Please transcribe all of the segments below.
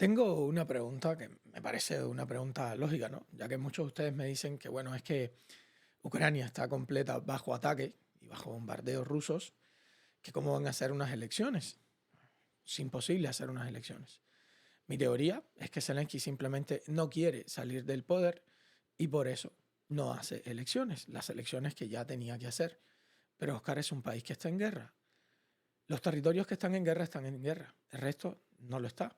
Tengo una pregunta que me parece una pregunta lógica, ¿no? Ya que muchos de ustedes me dicen que, bueno, es que Ucrania está completa bajo ataque y bajo bombardeos rusos, que cómo van a hacer unas elecciones. Es imposible hacer unas elecciones. Mi teoría es que Zelensky simplemente no quiere salir del poder y por eso no hace elecciones, las elecciones que ya tenía que hacer. Pero Oscar es un país que está en guerra. Los territorios que están en guerra. El resto no lo está.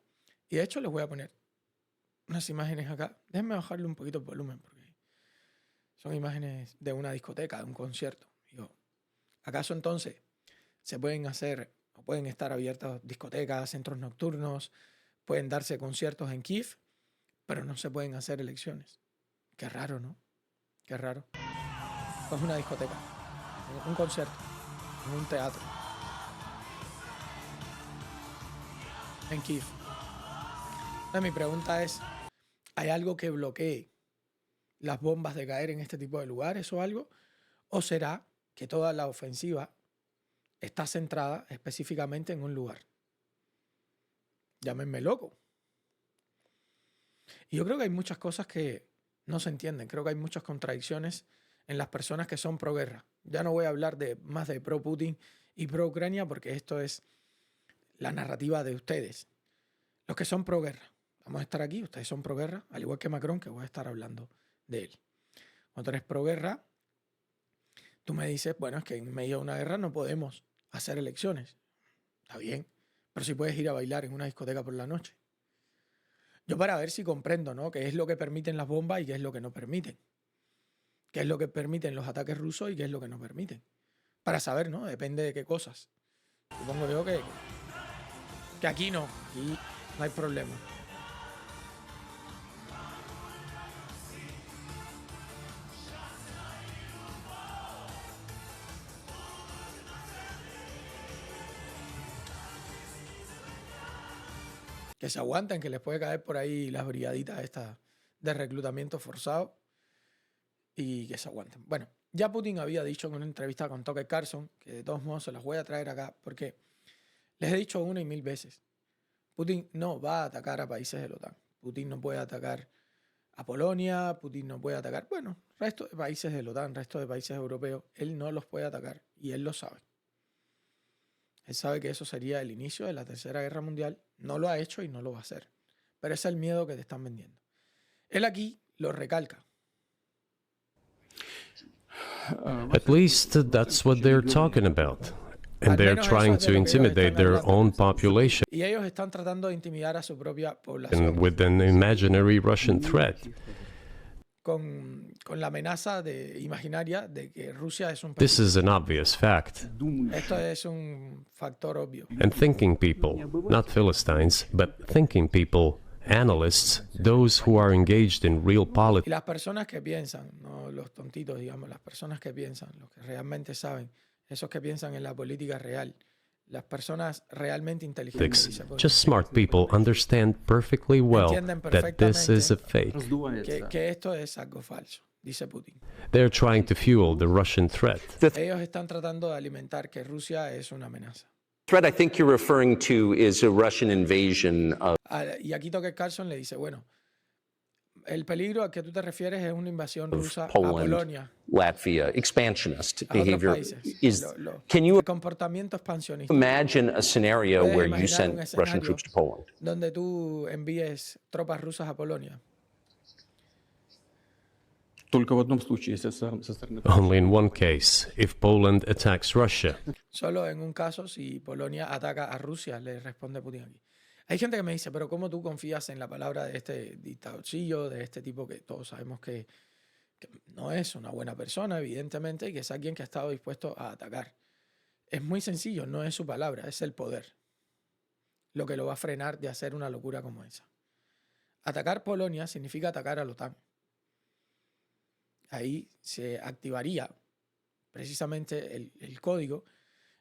Y de hecho les voy a poner unas imágenes acá. Déjenme bajarle un poquito el volumen porque son imágenes de una discoteca, de un concierto. Digo, ¿acaso entonces se pueden hacer o pueden estar abiertas discotecas, centros nocturnos, pueden darse conciertos en Kiev, pero no se pueden hacer elecciones? Qué raro, ¿no? Qué raro. Esto es una discoteca, un concierto, en un teatro, en Kiev. Entonces, mi pregunta es, ¿hay algo que bloquee las bombas de caer en este tipo de lugares o algo? ¿O será que toda la ofensiva está centrada específicamente en un lugar? Llámenme loco. Y yo creo que hay muchas cosas que no se entienden. Creo que hay muchas contradicciones en las personas que son pro guerra. Ya no voy a hablar más de pro Putin y pro Ucrania porque esto es la narrativa de ustedes. Los que son pro guerra. Vamos a estar aquí, ustedes son pro guerra, al igual que Macron, que voy a estar hablando de él. Cuando eres pro guerra, tú me dices, bueno, es que en medio de una guerra no podemos hacer elecciones. Está bien, pero sí puedes ir a bailar en una discoteca por la noche. Yo para ver si comprendo, ¿no? ¿Qué es lo que permiten las bombas y qué es lo que no permiten? ¿Qué es lo que permiten los ataques rusos y qué es lo que no permiten? Para saber, ¿no? Depende de qué cosas. Supongo yo que aquí no hay problema. Que se aguanten, que les puede caer por ahí las brigaditas estas de reclutamiento forzado y que se aguanten. Bueno, ya Putin había dicho en una entrevista con Tucker Carlson, que de todos modos se las voy a traer acá, porque les he dicho una y mil veces, Putin no va a atacar a países de la OTAN. Putin no puede atacar a Polonia, Putin no puede atacar, bueno, resto de países de la OTAN, resto de países europeos, él no los puede atacar y él lo sabe. Él sabe que eso sería el inicio de la Tercera Guerra Mundial. No lo ha hecho y no lo va a hacer. Pero ese es el miedo que te están vendiendo. Él aquí lo recalca. At least that's what they're talking about. And Al they're menos eso trying es de to lo que ellos intimidate están their hablando. own population Y ellos están tratando de intimidar a su propia población with an imaginary Russian threat. con la amenaza imaginaria de que Rusia es un This peligro. is an obvious fact. Esto es un factor obvio. And thinking people, not Philistines, but thinking people, analysts, those who are engaged in real Y politics, las personas que piensan, no los tontitos, digamos, las personas que piensan, los que realmente saben, esos que piensan en la política real, las personas realmente inteligentes, dice Putin, just smart people, understand perfectly well entienden that this is a fake. que esto es algo falso, dice Putin. They're trying to fuel the Russian threat. Ellos están tratando de alimentar que Rusia es una amenaza. Threat I think you're referring to is a Russian invasion of Y aquí Tucker Carlson le dice, bueno, el peligro al que tú te refieres es una invasión rusa a Poland, Polonia, Latvia, expansionist a otros behavior. países. Can you El comportamiento expansionista. imagine a scenario Puedes where you imaginar sent un Russian escenario troops to Poland? donde tú envíes tropas rusas a Polonia. Только в одном случае, если со стороны Only in one case, if Poland attacks Russia. Solo en un caso si Polonia ataca a Rusia, le responde Putin aquí. Hay gente que me dice, pero ¿cómo tú confías en la palabra de este dictadorcillo, de este tipo que todos sabemos que no es una buena persona, evidentemente, y que es alguien que ha estado dispuesto a atacar? Es muy sencillo, no es su palabra, es el poder lo que lo va a frenar de hacer una locura como esa. Atacar Polonia significa atacar a la OTAN. Ahí se activaría precisamente el código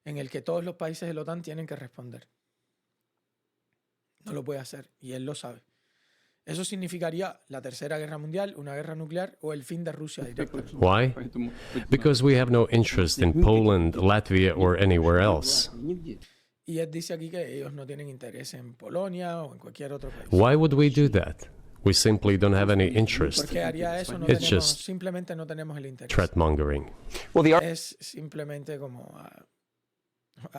en el que todos los países de la OTAN tienen que responder. No lo puede hacer y él lo sabe. Eso significaría la Tercera Guerra Mundial, una guerra nuclear o el fin de Rusia directamente. Why? Because we have no interest in Poland, Latvia, or anywhere else. Y él dice aquí que ellos no tienen interés en Polonia o en cualquier otro país. Why would we do that? We simply don't have any interest. ¿Por qué haría eso? No It's tenemos, just simplemente no tenemos el interés. threat mongering. Well, the Es simplemente como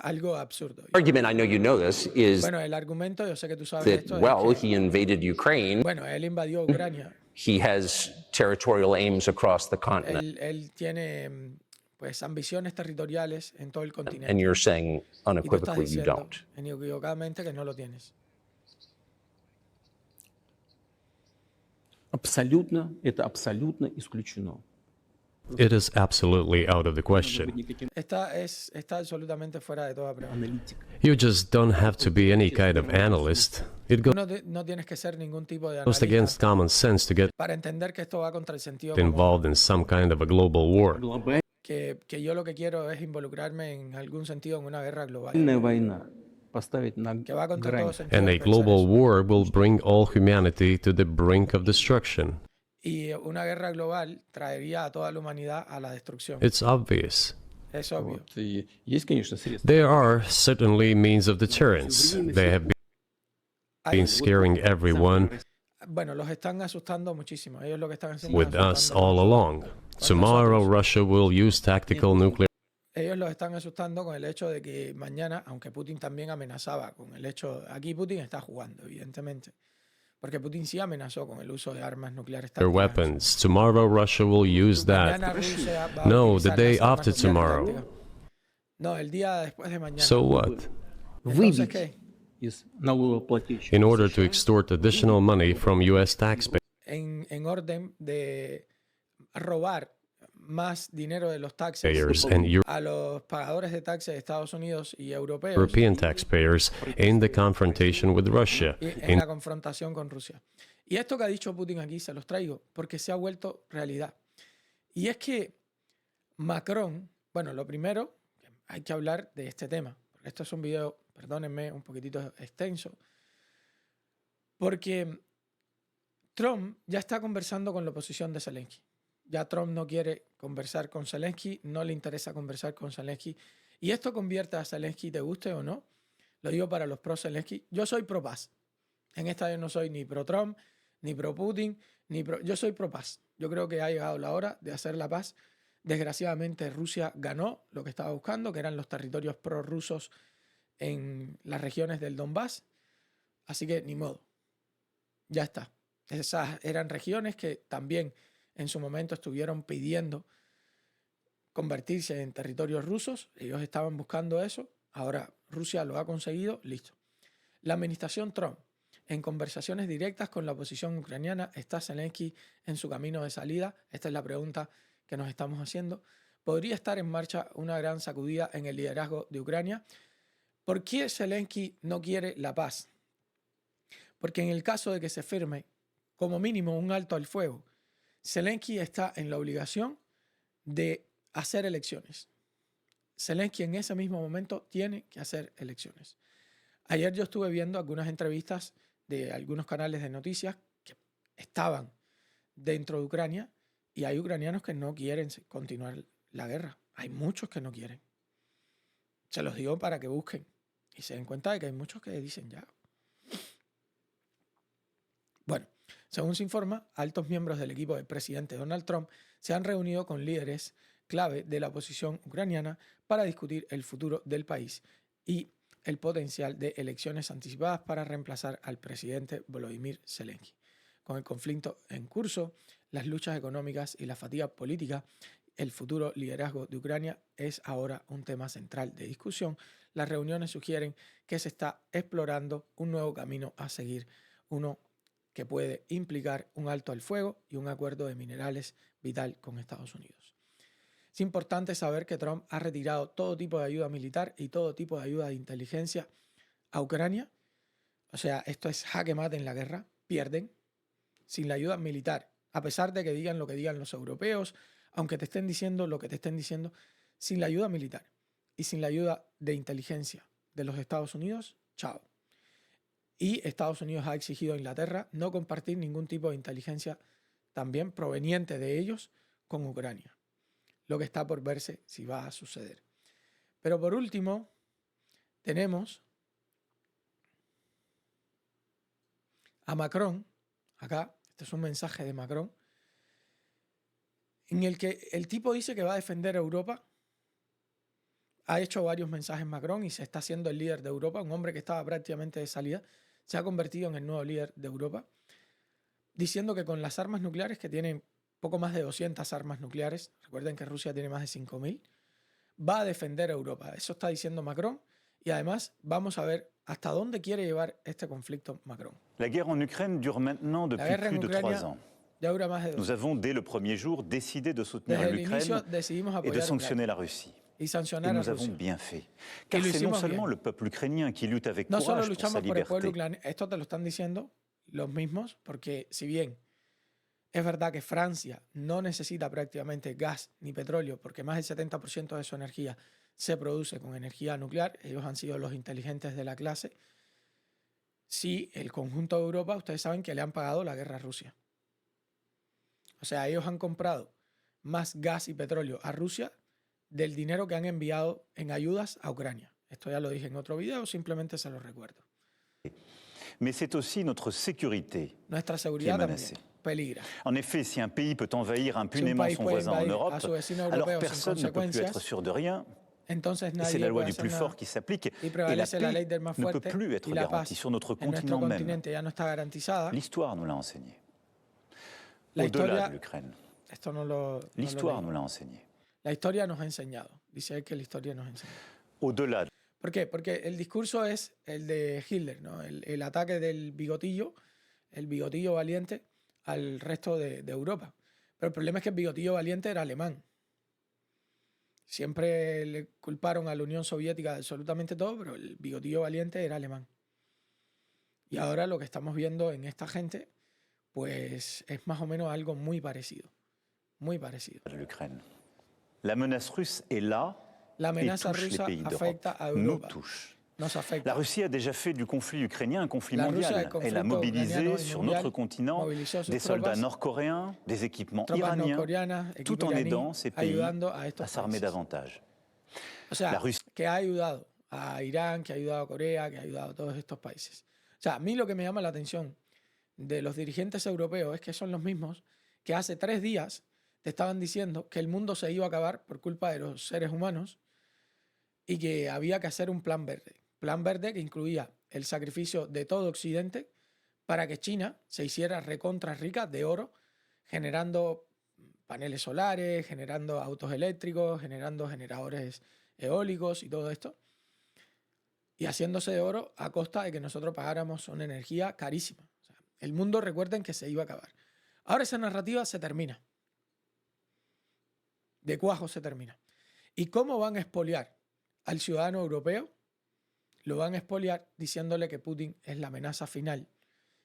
algo absurdo. argument, I know you know this, is Bueno, el argumento, yo sé que tú sabes that, esto, well, es que, he invaded Ukraine. bueno, él invadió Ucrania. He has territorial aims across the continent. Él tiene pues ambiciones territoriales en todo el And continente. you're saying Y tú estás unequivocally you diciendo don't. inequívocamente que no lo tienes. Это абсолютно исключено. It is absolutely out of the question. Никаким Está absolutamente fuera de toda pregunta. аналитиком. You just don't have to be any kind of analyst. It Tú goes no tienes que ser ningún tipo de against analista common sense to get para entender que esto va contra el sentido común. involved in some kind of a global war. Глобальная Que yo lo que quiero es involucrarme en algún sentido en una guerra global. война поставить на Que va contra todo грань. sentido And de a pensar global eso. war will bring all humanity to the brink of destruction. Y una guerra global traería a toda la humanidad a la destrucción. It's obvious. Es obvio. Вот. И есть, конечно, средства. There are certainly means of deterrence. They have been scaring everyone Bueno, los están asustando muchísimo. Ellos lo que están haciendo with es us asustando. all along. Tomorrow, Russia will use tactical nuclear Ellos los están asustando con el hecho de que mañana, aunque Putin también amenazaba con el hecho, aquí Putin está jugando, evidentemente, porque Putin sí amenazó con el uso de armas nucleares tácticas. weapons. Tomorrow, Russia will use Mañana that. Rusia va a No, the utilizar day las armas after nucleares tomorrow. tácticas. No, el día después de mañana. So what? Entonces, Выбить ¿qué? из налогоплательщиков In order to США extort additional money from U.S. taxpayers En orden de robar más dinero de los taxes and a los pagadores de taxes de Estados Unidos y europeos European taxpayers in the confrontation with Russia. y en la confrontación con Rusia. Y esto que ha dicho Putin aquí se los traigo porque se ha vuelto realidad. Y es que Macron, bueno, lo primero, hay que hablar de este tema, porque esto es un video, perdónenme, un poquitito extenso, porque Trump ya está conversando con la oposición de Zelensky. Ya Trump no quiere conversar con Zelensky, no le interesa conversar con Zelensky. Y esto convierte a Zelensky, te guste o no, lo digo para los pro Zelensky, yo soy pro paz. En esta yo no soy ni pro Trump, ni pro Putin, yo soy pro paz. Yo creo que ha llegado la hora de hacer la paz. Desgraciadamente Rusia ganó lo que estaba buscando, que eran los territorios prorrusos en las regiones del Donbass. Así que ni modo. Ya está. Esas eran regiones que también en su momento estuvieron pidiendo convertirse en territorios rusos. Ellos estaban buscando eso. Ahora Rusia lo ha conseguido. Listo. La administración Trump, en conversaciones directas con la oposición ucraniana, ¿está Zelensky en su camino de salida? Esta es la pregunta que nos estamos haciendo. ¿Podría estar en marcha una gran sacudida en el liderazgo de Ucrania? ¿Por qué Zelensky no quiere la paz? Porque en el caso de que se firme como mínimo un alto al fuego, Zelensky está en la obligación de hacer elecciones. Zelensky en ese mismo momento tiene que hacer elecciones. Ayer yo estuve viendo algunas entrevistas de algunos canales de noticias que estaban dentro de Ucrania y hay ucranianos que no quieren continuar la guerra. Hay muchos que no quieren. Se los digo para que busquen y se den cuenta de que hay muchos que dicen ya. Bueno, según se informa, altos miembros del equipo del presidente Donald Trump se han reunido con líderes clave de la oposición ucraniana para discutir el futuro del país y el potencial de elecciones anticipadas para reemplazar al presidente Volodymyr Zelensky. Con el conflicto en curso, las luchas económicas y la fatiga política, el futuro liderazgo de Ucrania es ahora un tema central de discusión. Las reuniones sugieren que se está explorando un nuevo camino a seguir, uno que puede implicar un alto al fuego y un acuerdo de minerales vital con Estados Unidos. Es importante saber que Trump ha retirado todo tipo de ayuda militar y todo tipo de ayuda de inteligencia a Ucrania. O sea, esto es jaque mate en la guerra. Pierden sin la ayuda militar. A pesar de que digan lo que digan los europeos, aunque te estén diciendo lo que te estén diciendo, sin la ayuda militar y sin la ayuda de inteligencia de los Estados Unidos, chao. Y Estados Unidos ha exigido a Inglaterra no compartir ningún tipo de inteligencia también proveniente de ellos con Ucrania. Lo que está por verse si va a suceder. Pero por último, tenemos a Macron, acá, este es un mensaje de Macron, en el que el tipo dice que va a defender a Europa. Ha hecho varios mensajes Macron y se está haciendo el líder de Europa, un hombre que estaba prácticamente de salida, se ha convertido en el nuevo líder de Europa, diciendo que con las armas nucleares, que tienen poco más de 200 armas nucleares, recuerden que Rusia tiene más de 5.000, va a defender a Europa. Eso está diciendo Macron y además vamos a ver hasta dónde quiere llevar este conflicto Macron. La guerre en Ukraine dure maintenant La depuis guerra en plus de Ucrania 3 ans. ya dura más de 2 Nous años. avons, dès le premier jour, décidé de soutenir Desde el inicio l'Ukraine decidimos et de apoyar a sanctionner Ucrania la Russie. y Et sancionar a nous avons Rusia. bien fait. Car lo c'est non hicimos seulement bien. le peuple ukrainien qui lutte avec No solo courage pour sa luchamos por el pueblo liberté, ucraniano, esto te lo están diciendo los mismos, porque si bien es verdad que Francia no necesita prácticamente gas ni petróleo, porque más del 70% de su energía se produce con energía nuclear, ellos han sido los inteligentes de la clase, sí, el conjunto de Europa, ustedes saben que le han pagado la guerra a Rusia. O sea, ellos han comprado más gas y petróleo a Rusia del dinero que han enviado en ayudas a Ucrania. Esto ya lo dije en otro video, simplemente se lo recuerdo. mais c'est aussi notre sécurité. Nuestra seguridad también menacée. peligra. En effet, si un pays peut envahir Si un impunément país son puede voisin en invadir Europe, a su vecino alors europeo sin personne ne peut plus consecuencias, être sûr de rien. entonces Et c'est nadie la loi puede du hacer plus nada. fort qui s'applique. Y Et la prevalece la ley paix del más ne peut fuerte plus être y la garantie paz sur notre en nuestro continent même. continente ya no está garantizada. L'histoire nous l'a enseigné. La Au-delà historia, de l'Ukraine, esto no lo l'histoire leí. nous l'a enseigné. La historia nos ha enseñado. Dice él que la historia nos ha enseñado. Au-delà ¿Por qué? Porque el discurso es el de Hitler, ¿no? El ataque del bigotillo, el bigotillo valiente al resto de Europa. Pero el problema es que el bigotillo valiente era alemán. Siempre le culparon a la Unión Soviética de absolutamente todo, pero el bigotillo valiente era alemán. Y ahora lo que estamos viendo en esta gente, pues es más o menos algo muy parecido. Muy parecido. de l'Ukraine. La menace russe est là La et amenaza touche les rusa pays d'Europe. afecta a Nous Europa. touche. Nos afecta. La Russie a déjà fait du conflit ukrainien un conflit La Rusia, mondial. el conflicto Elle a mobilisé ucraniano y sur mundial, notre continent movilizó sus des soldats tropas, nord-coréens, des équipements tropas iraniens, norcoreanas, tout equipo en iraní, aidant ces pays ayudando a à estos s'armer países. davantage. O sea, La Rusia- que ha ayudado a Irán, que ha ayudado a Corea, que ha ayudado a todos estos países. O sea, a mí lo que me llama la atención de los dirigentes europeos es que son los mismos que hace 3 días te estaban diciendo que el mundo se iba a acabar por culpa de los seres humanos y que había que hacer un plan verde. Plan verde que incluía el sacrificio de todo Occidente para que China se hiciera recontra rica de oro, generando paneles solares, generando autos eléctricos, generando generadores eólicos y todo esto, y haciéndose de oro a costa de que nosotros pagáramos una energía carísima. O sea, el mundo, recuerden que se iba a acabar. Ahora esa narrativa se termina. De cuajo se termina. ¿Y cómo van a expoliar al ciudadano europeo? Lo van a expoliar diciéndole que Putin es la amenaza final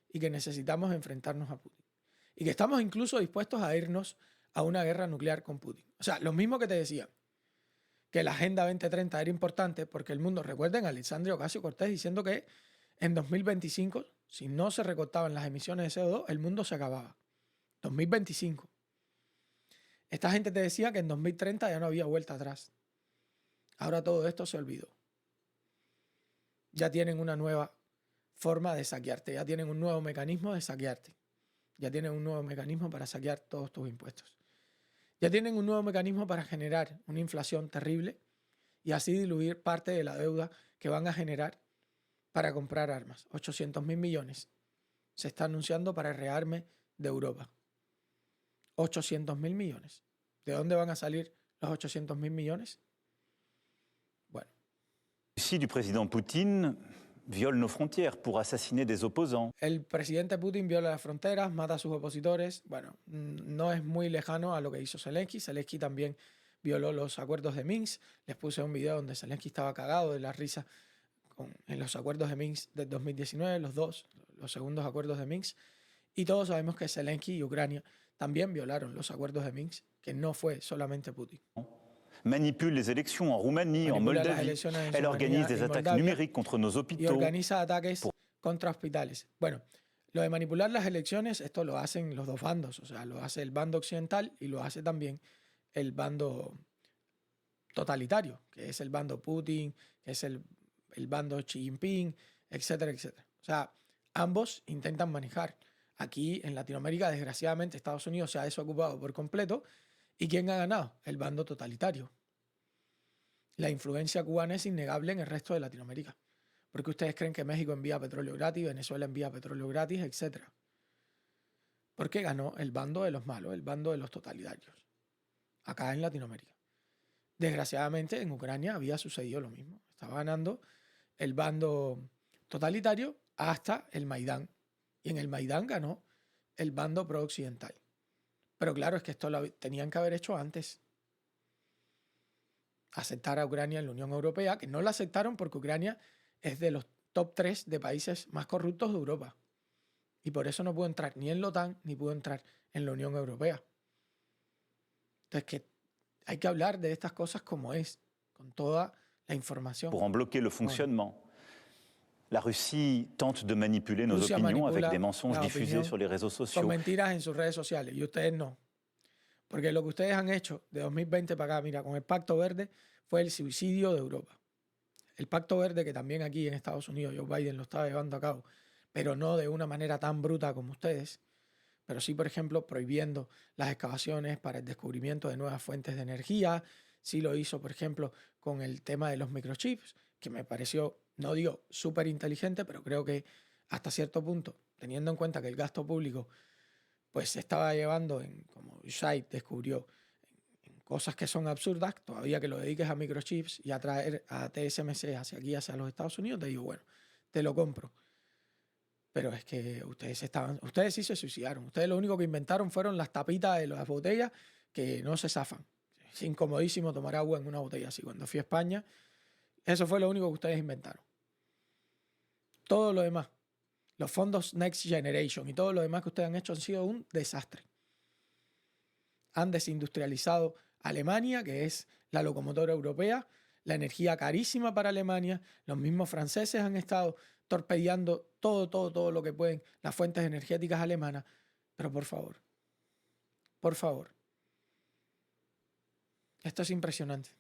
y que necesitamos enfrentarnos a Putin. Y que estamos incluso dispuestos a irnos a una guerra nuclear con Putin. O sea, lo mismo que te decía, que la Agenda 2030 era importante porque el mundo, recuerden a Alexandria Ocasio-Cortez diciendo que en 2025, si no se recortaban las emisiones de CO2, el mundo se acababa. 2025. Esta gente te decía que en 2030 ya no había vuelta atrás. Ahora todo esto se olvidó. Ya tienen una nueva forma de saquearte, ya tienen un nuevo mecanismo de saquearte. Ya tienen un nuevo mecanismo para saquear todos tus impuestos. Ya tienen un nuevo mecanismo para generar una inflación terrible y así diluir parte de la deuda que van a generar para comprar armas. 800.000 millones se está anunciando para el rearme de Europa. 800.000 millones. ¿De dónde van a salir los 800.000 millones? Bueno. La Russie du président Poutine viole nos frontières pour assassiner des opposants. El presidente Putin viola las fronteras, mata a sus opositores. Bueno, no es muy lejano a lo que hizo Zelensky. Zelensky también violó los acuerdos de Minsk. Les puse un video donde Zelensky estaba cagado de la risa en los acuerdos de Minsk del 2019, los segundos acuerdos de Minsk. Y todos sabemos que Zelensky y Ucrania también violaron los acuerdos de Minsk, que no fue solamente Putin. Manipule les élections en Roumanie, en Manipula las Moldavie. elecciones en Elle organise Rumanía, des en attaques Moldavia, numériques contre nos y hôpitaux. organiza ataques contra hospitales. Bueno, lo de manipular las elecciones, esto lo hacen los dos bandos. O sea, lo hace el bando occidental y lo hace también el bando totalitario, que es el bando Putin, que es el el bando Xi Jinping, etcétera, etcétera. O sea, ambos intentan manejar. Aquí en Latinoamérica, desgraciadamente, Estados Unidos se ha desocupado por completo. ¿Y quién ha ganado? El bando totalitario. La influencia cubana es innegable en el resto de Latinoamérica. Porque ustedes creen que México envía petróleo gratis, Venezuela envía petróleo gratis, etcétera. Porque ganó el bando de los malos, el bando de los totalitarios. Acá en Latinoamérica. Desgraciadamente, en Ucrania había sucedido lo mismo. Estaba ganando el bando totalitario hasta el Maidán. Y en el Maidán ganó el bando pro-occidental. Pero claro, es que esto lo tenían que haber hecho antes. Aceptar a Ucrania en la Unión Europea, que no la aceptaron porque Ucrania es de los top 3 de países más corruptos de Europa. Y por eso no pudo entrar ni en la OTAN ni pudo entrar en la Unión Europea. Entonces, que hay que hablar de estas cosas como es, con toda la información. Pour en bloquer le fonctionnement. La Russie tente de manipuler nos Rusia opinions avec manipula des mensonges la diffusés opinión sur les réseaux con sociaux. mentiras en sus redes sociales y ustedes no. Porque lo que ustedes han hecho de 2020 para acá, mira, con el Pacto Verde, fue el suicidio de Europa. El Pacto Verde, que también aquí en Estados Unidos Joe Biden lo estaba llevando a cabo, pero no de una manera tan bruta como ustedes, pero sí, por ejemplo, prohibiendo las excavaciones para el descubrimiento de nuevas fuentes de energía. Sí lo hizo, por ejemplo, con el tema de los microchips, que me pareció, no digo súper inteligente, pero creo que hasta cierto punto, teniendo en cuenta que el gasto público pues se estaba llevando en, como USAID descubrió, en cosas que son absurdas, todavía que lo dediques a microchips y a traer a TSMC hacia aquí, hacia los Estados Unidos, te digo, bueno, te lo compro. Pero es que ustedes sí se suicidaron. Ustedes lo único que inventaron fueron las tapitas de las botellas que no se zafan. Es incomodísimo tomar agua en una botella así. Cuando fui a España, eso fue lo único que ustedes inventaron. Todo lo demás, los fondos Next Generation y todo lo demás que ustedes han hecho han sido un desastre. Han desindustrializado Alemania, que es la locomotora europea, la energía carísima para Alemania. Los mismos franceses han estado torpedeando todo lo que pueden las fuentes energéticas alemanas. Pero por favor, esto es impresionante.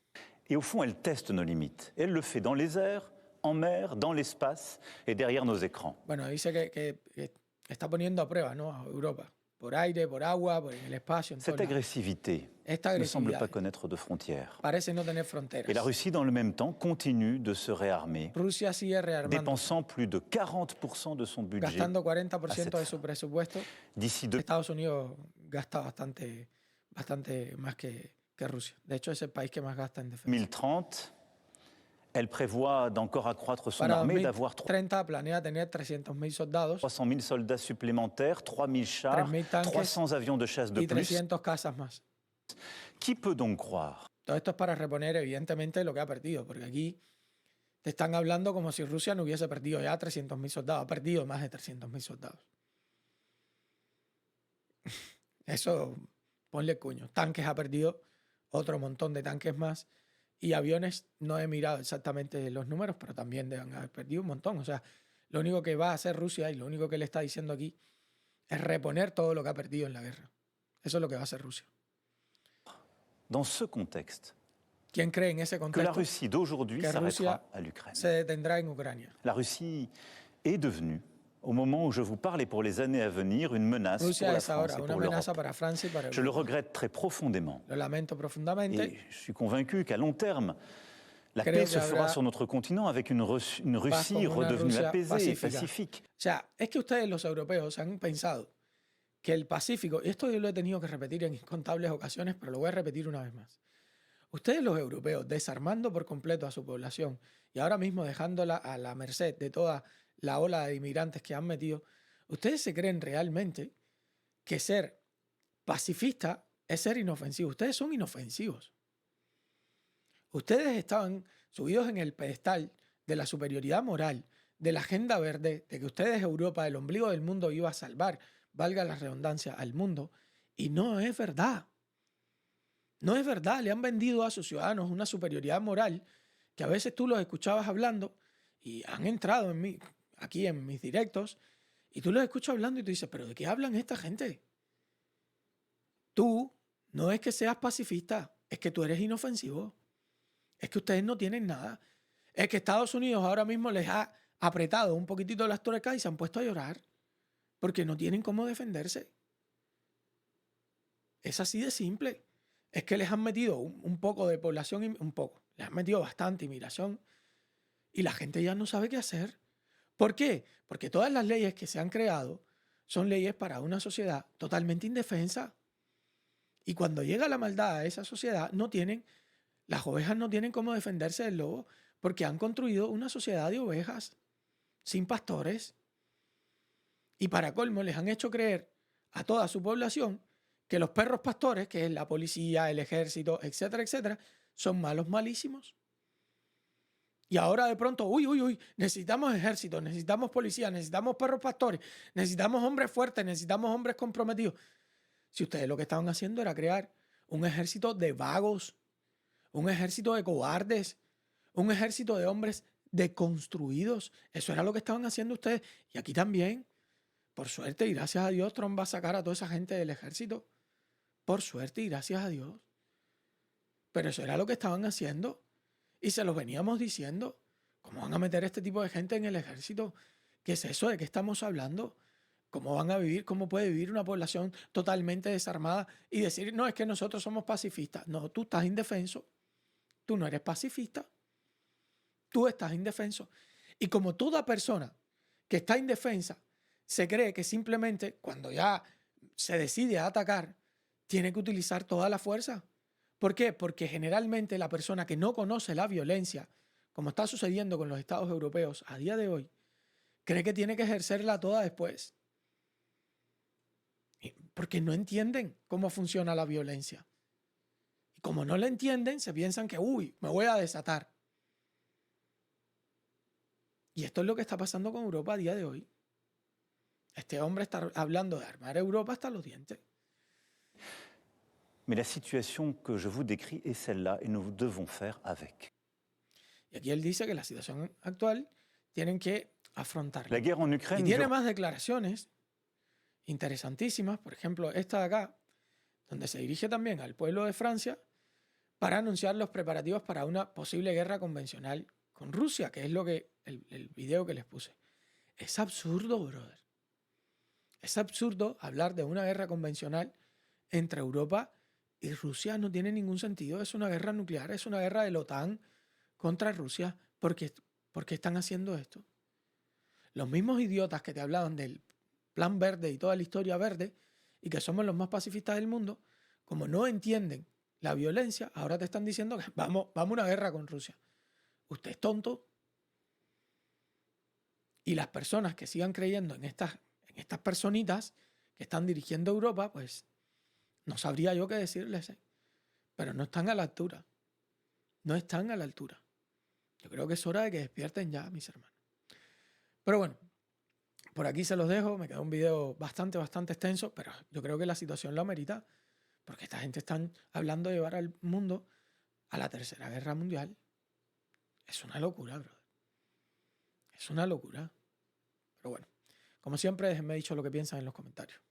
Et au fond, elle teste nos limites. Elle le fait dans les airs, en mer, dans l'espace et derrière nos écrans. Bueno, dice que está poniendo a prueba, ¿no?, a Europa. Por aire, por agua, en el espacio, en Cette todo lado. agressivité Esta ne semble agresividad pas connaître de frontières. parece no tener fronteras. Et la Russie, dans le même temps, continue de se réarmer, Rusia sigue rearmando, dépensant plus de 40% de son budget. gastando 40% de su presupuesto. D'ici Estados Unidos gasta bastante más que Rusia. De hecho, es el país que más gasta en defensa. 2030, elle prévoit d'encore accroître son Para armée, d'avoir 2030 planea tener 300.000 soldados 300 000 soldats supplémentaires, 3 000 chars, 3.000 tanques 300 avions de chasse de y plus. 300 casas más. Qui peut donc croire Todo esto es para reponer, evidentemente, lo que ha perdido, porque aquí te están hablando como si Rusia no hubiese perdido ya 300.000 soldados. Ha perdido más de 300.000 soldados. Eso, ponle cuño. Tanques ha perdido otro montón de tanques más. Y aviones, no he mirado exactamente los números, pero también deben haber perdido un montón. O sea, lo único que va a hacer Rusia y lo único que le está diciendo aquí es reponer todo lo que ha perdido en la guerra. Eso es lo que va a hacer Rusia. dans ce contexte ¿Quién cree en ese que la contexto Russie d'aujourd'hui que Rusia s'arrêtera à l'Ukraine? se detendrá en Ucrania? La Russie est devenue, au moment où je vous parle et pour les années à venir, une menace pour Rusia la es France ahora et una pour amenaza l'Europe. para Francia y para Je le Europa. regrette très profondément. Lo lamento profundamente. Et je suis convaincu qu'à long terme, la Creo paix que se fera habrá sur notre continent avec une Russie con una redevenue Rusia apaisée et pacífica. pacifique. O sea, es que ustedes los europeos han pensado que el Pacífico, y esto yo lo he tenido que repetir en incontables ocasiones, pero lo voy a repetir una vez más. Ustedes los europeos, desarmando por completo a su población y ahora mismo dejándola a la merced de toda la ola de inmigrantes que han metido, ustedes se creen realmente que ser pacifista es ser inofensivo. Ustedes son inofensivos. Ustedes estaban subidos en el pedestal de la superioridad moral, de la agenda verde, de que ustedes, Europa, el ombligo del mundo, iba a salvar, valga la redundancia, al mundo. Y no es verdad. No es verdad. Le han vendido a sus ciudadanos una superioridad moral que a veces tú los escuchabas hablando y han entrado aquí en mis directos y tú los escuchas hablando y tú dices, ¿pero de qué hablan esta gente? Tú no es que seas pacifista, es que tú eres inofensivo. Es que ustedes no tienen nada. es que Estados Unidos ahora mismo les ha apretado un poquitito las tuercas y se han puesto a llorar porque no tienen cómo defenderse. Es así de simple. Es que les han metido un poco de población, les han metido bastante inmigración y la gente ya no sabe qué hacer. ¿Por qué? Porque todas las leyes que se han creado son leyes para una sociedad totalmente indefensa. Y cuando llega la maldad a esa sociedad, las ovejas no tienen cómo defenderse del lobo porque han construido una sociedad de ovejas sin pastores. Y para colmo les han hecho creer a toda su población que los perros pastores, que es la policía, el ejército, etcétera, etcétera, son malos, malísimos. Y ahora de pronto, uy, necesitamos ejército, necesitamos policía, necesitamos perros pastores, necesitamos hombres fuertes, necesitamos hombres comprometidos. Si ustedes lo que estaban haciendo era crear un ejército de vagos, un ejército de cobardes, un ejército de hombres deconstruidos. Eso era lo que estaban haciendo ustedes. Y aquí también, por suerte y gracias a Dios, Trump va a sacar a toda esa gente del ejército. Por suerte y gracias a Dios. Pero eso era lo que estaban haciendo. Y se los veníamos diciendo. ¿Cómo van a meter este tipo de gente en el ejército? ¿Qué es eso? ¿De qué estamos hablando? ¿Cómo van a vivir? ¿Cómo puede vivir una población totalmente desarmada y decir, no, es que nosotros somos pacifistas? No, tú estás indefenso. Tú no eres pacifista. Tú estás indefenso. Y como toda persona que está indefensa se cree que simplemente cuando ya se decide a atacar, tiene que utilizar toda la fuerza. ¿Por qué? Porque generalmente la persona que no conoce la violencia, como está sucediendo con los estados europeos a día de hoy, cree que tiene que ejercerla toda después. Porque no entienden cómo funciona la violencia. Y como no la entienden, se piensan que, me voy a desatar. Y esto es lo que está pasando con Europa a día de hoy. Este hombre está hablando de armar Europa hasta los dientes. Mais la situation que je vous décris est celle-là et nous devons faire avec. Y aquí él dice que la situación actual tienen que afrontarla. La guerre en Y Ukraine tiene dure- más declaraciones interesantísimas, por ejemplo, esta de acá, donde se dirige también al pueblo de Francia para anunciar los preparativos para una posible guerra convencional con Rusia, que es lo que el video que les puse. Es absurdo, brother. Es absurdo hablar de una guerra convencional entre Europa y Rusia. No tiene ningún sentido. Es una guerra nuclear, es una guerra de la OTAN contra Rusia. ¿Por qué están haciendo esto? Los mismos idiotas que te hablaban del plan verde y toda la historia verde y que somos los más pacifistas del mundo, como no entienden la violencia, ahora te están diciendo que vamos a una guerra con Rusia. Usted es tonto. Y las personas que sigan creyendo en estas personitas que están dirigiendo Europa, pues no sabría yo qué decirles. Pero no están a la altura. No están a la altura. Yo creo que es hora de que despierten ya, mis hermanos. Pero bueno, por aquí se los dejo. Me quedó un video bastante extenso, pero yo creo que la situación lo amerita, porque esta gente está hablando de llevar al mundo a la Tercera Guerra Mundial. Es una locura, brother. Es una locura. Pero bueno, como siempre, déjenme dicho lo que piensan en los comentarios.